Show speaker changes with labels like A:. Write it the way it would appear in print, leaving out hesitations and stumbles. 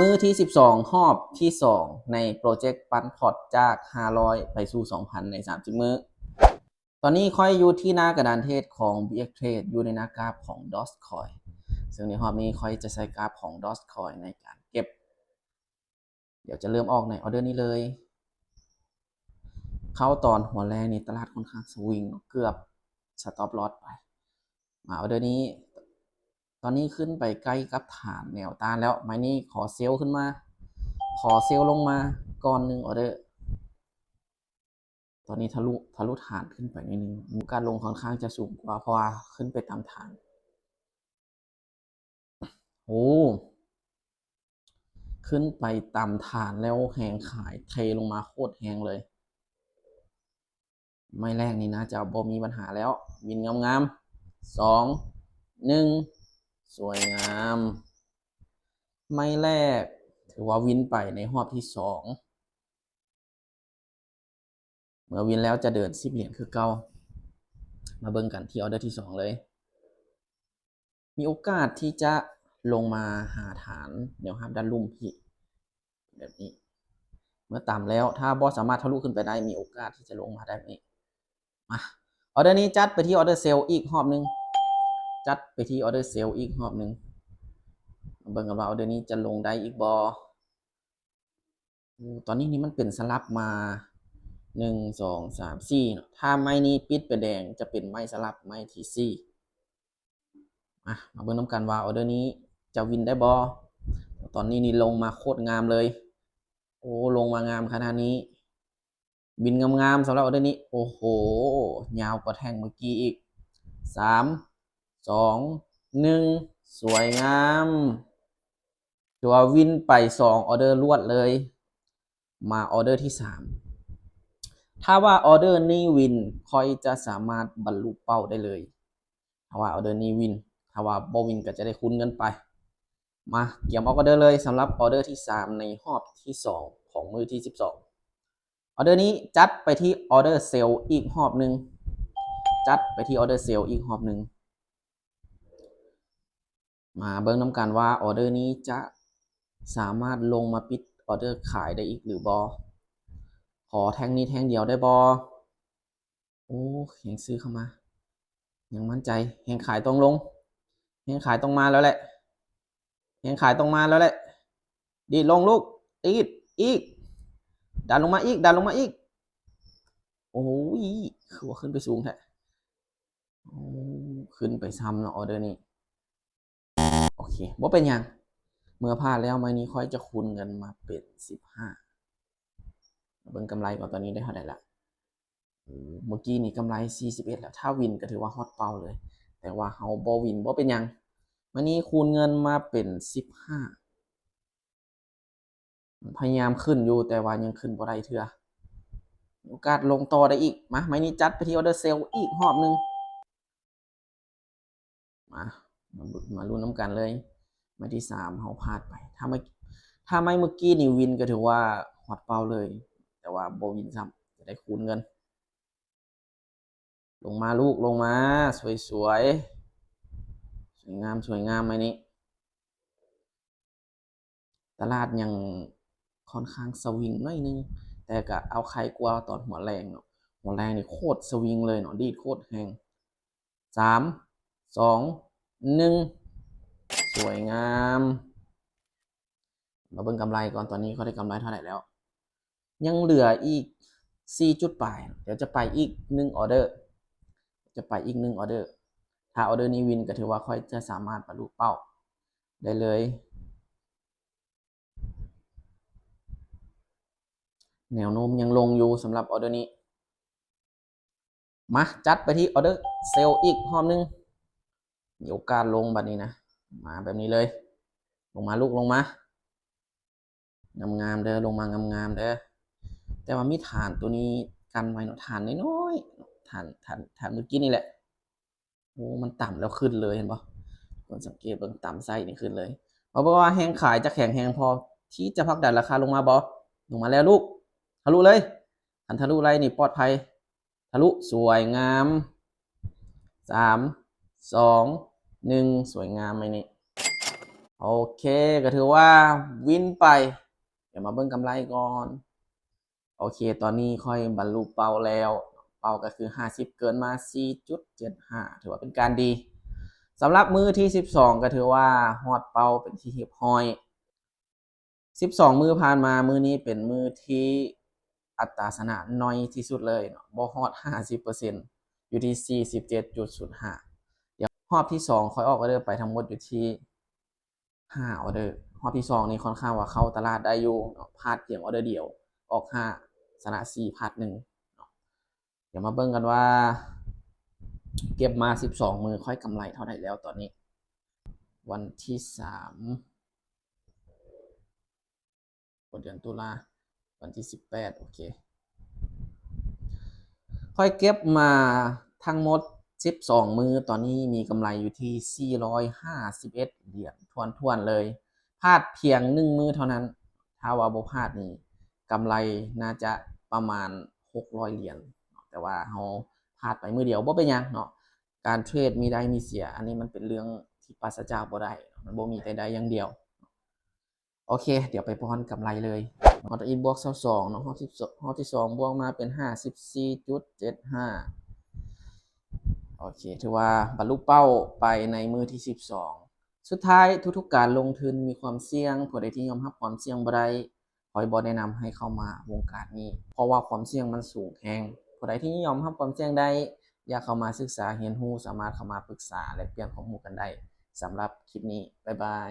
A: มื้อที่12รอบที่2ในโปรเจกต์ปั่นพอร์ตจาก500ไปสู่2,000ใน30มื้อตอนนี้ค่อยอยู่ที่หน้ากระดานเทรดของ BX Trade อยู่ในหน้ากราฟของ Dogecoin ซึ่งในรอบนี้ค่อยจะใช้กราฟของ Dogecoin ในการเก็บเดี๋ยวจะเริ่มออกในออเดอร์นี้เลยเข้าตอนหัวแรงนี่ตลาดค่อนข้างสวิงเกือบสต็อปลอสไปมาออเดอร์นี้ตอนนี้ขึ้นไปใกล้กับฐานแนวต้านแล้วไม้นี้ขอเซลล์ขึ้นมาขอเซลล์ลงมาก่อน1ออเดอร์ตอนนี้ทะลุฐานขึ้นไปนิดนึงมีการลงค่อนข้างจะสูงกว่าเพราะว่าขึ้นไปตามฐานโอ้ขึ้นไปตามฐานแล้วแหงขายเทลงมาโคตรแหงเลยไม่แรกนี่นะจะบ่มีปัญหาแล้ววินงามๆ2 1สวยงามไม่แรกถือว่าวินไปในรอบที่2เมื่อวินแล้วจะเดิน10เหรียญคือเก่ามาเบิ่งกันที่ออเดอร์ที่2เลยมีโอกาสที่จะลงมาหาฐานแนวรับด้านลุ่มพี่แบบนี้เมื่อต่ำแล้วถ้าบอสสามารถทะลุขึ้นไปได้มีโอกาสที่จะลงมาได้แบบนี้มาออเดอร์นี้จัดไปที่ออเดอร์เซลล์อีกรอบนึงจัดไปที่ออเดอร์เซลล์อีกรอบนึงมาเบิ่งกันว่าออเดอร์นี้จะลงได้อีกบอตอนนี้นี่มันเป็นสลับมา1 2 3 4ถ้าไม้นี้ปิดไปแดงจะเป็นไม้สลับไม้ที่4มาเบิ่งน้ำกันว่าออเดอร์นี้จะวินได้บอตอนนี้นี่ลงมาโคตรงามเลยโอ้ลงมางามขนาดนี้บินงามๆสำหรับออเดอร์นี้โอ้โหยาวกว่าแท่งเมื่อกี้อีก3 2 1สวยงามตัววินไป2ออเดอร์รวดเลยมาออเดอร์ที่3ถ้าว่าออเดอร์นี้วินค่อยจะสามารถบรรลุเป้าได้เลยถ้าว่าออเดอร์นี้วินถ้าว่าบ่วินก็จะได้คุ้นเงินไปมาเกี่ยมออเดอร์เลยสำหรับออเดอร์ที่3ในรอบที่2ของมื้อที่12ออเดอร์นี้จัดไปที่ออเดอร์เซลล์อีกรอบนึงจัดไปที่ออเดอร์เซลล์อีกรอบนึงมาเบิ่งน้ำกันว่าออเดอร์นี้จะสามารถลงมาปิดออเดอร์ขายได้อีกหรือบอขอแท่งนี้แท่งเดียวได้บอโอ้แหงซื้อเข้ามายังมั่นใจแหงขายตรงลงแหงขายตรงมาแล้วแหละแหงขายตรงมาแล้วแหละดีดลงลูกดีดอีกดันลงมาอีกดันลงมาอีกโอ้ยคือว่าขึ้นไปสูงแท้ขึ้นไปซ้ำเนาะออเดอร์นี้โอเคว่าเป็นยังเมื่อพลาดแล้วไม้นี้ค่อยจะคูณเงินมาเป็น15เบิ่งกำไรก่อนตอนนี้ได้เท่าไหร่ละเมื่อกี้นี่กำไร41แล้วถ้าวินก็ถือว่าฮอตเป้าเลยแต่ว่าเฮาบ่วินบ่เป็นยังไม้นี้คูณเงินมาเป็น15พยายามขึ้นอยู่แต่ว่ายังขึ้นบ่ได้เทื่อโอกาสลงต่อได้อีกมาไม้นี้จัดไปที่ออเดอร์เซลอีกรอบนึงมามาลุ้นน้ำกันเลยไม้ที่3เฮาพลาดไปถ้าไม่เมื่อกี้นี่วินก็ถือว่าฮอตเป้าเลยแต่ว่าบ่วินซ้ำจะได้คูณเงินลงมาลูกลงมาสวยๆสวยงามสวยงามไหมนี้ตลาดยังค่อนข้างสวิงหน่อยนึงแต่ก็เอาใครกลัวตอนหัวแรงเนาะหัวแรงนี่โคตรสวิงเลยเนาะดีดโคตรแรง3 2 1สวยงามมาเบิ่งกำไรก่อนตอนนี้เขาได้กำไรเท่าไหร่แล้วยังเหลืออีก4จุดปลายเดี๋ยวจะไปอีก1ออเดอร์จะไปอีก1ออเดอร์ถ้าออเดอร์นี้วินก็ถือว่าค่อยจะสามารถบรรลุเป้าได้เลยแนวโน้มยังลงอยู่สำหรับออเดอร์นี้มาจัดไปที่ออเดอร์เซลล์อีกรอบนึงมีโอกาสลงแบบนี้นะมาแบบนี้เลยลงมาลูกลงมางามๆเด้อลงมางามๆเด้อแต่ว่ามีฐานตัวนี้กันไว้เนาะฐานน้อยๆฐานเมื่อกี้นี่แหละโอ้มันต่ำแล้วขึ้นเลยเห็นปะคนสังเกตเบิ่งต่ำไส้นี่ขึ้นเลยเพราะว่าแห้งขายจะแข็งแห้งพอที่จะพักดันราคาลงมาบอลงมาแล้วลูกทะลุเลยอันทะลุไรนี่ปลอดภัยทะลุสวยงาม3 2 1สวยงามไหมนี่ โอเคก็ถือว่าวินไป เดี๋ยวมาเบิ่งกำไรก่อน โอเค ตอนนี้ค่อยบรรลุเป้าแล้ว เป้าก็คือ50เกินมา 4.75 ถือว่าเป็นการดีสำหรับมือที่12ก็ถือว่าฮอดเป้าเป็นที่เรียบร้อย12มือผ่านมามือนี้เป็นมือที่อัตราชนะน้อยที่สุดเลยเนาะบ่ฮอด 50% อยู่ที่ 47.05 เดี๋ยวรอบที่2ค่อยออกออเดอร์ไปทั้งหมดอยู่ที่5ออเดอร์รอบที่2นี่ค่อนข้างว่าเข้าตลาดได้อยู่เนาะพลาดเพียงออเดอร์เดียวออก5ชนะ4พลาด1เนาะเดี๋ยวมาเบิ่งกันว่าเก็บมา12มือค่อยกำไรเท่าไหร่แล้วตอนนี้วันที่3เดือนตุลาวันที่18โอเคค่อยเก็บมาทั้งหมด12มือตอนนี้มีกำไรอยู่ที่451เหรียญทวนๆเลยพลาดเพียง1มือเท่านั้นถ้าว่าบ่พลาดนี่กำไรน่าจะประมาณ600เหรียญแต่ว่าเฮาพลาดไปมือเดียวบ่เป็นหยังเนาะการเทรดมีได้มีเสียอันนี้มันเป็นเรื่องที่ปราศจากบ่ได้มันบ่มีแต่ได้อย่างเดียวโอเคเดี๋ยวไปพรกำไรเลยฮอตอีบวก22เนาะฮอตที่2บวกมาเป็น 54.75 โอเคถือว่าบรรลุเป้าไปในมือที่12สุดท้ายทุกๆการลงทุนมีความเสี่ยงผู้ใดที่ยอมรับความเสี่ยงบ่ได้ขอยบ่แนะนำให้เข้ามาวงการนี้เพราะว่าความเสี่ยงมันสูงแฮงผู้ใดที่ยอมรับความเสี่ยงได้อยากเข้ามาศึกษาเรียนรู้สามารถเข้ามาปรึกษาและเปลี่ยนข้อมูลกันได้สำหรับคลิปนี้บ๊ายบาย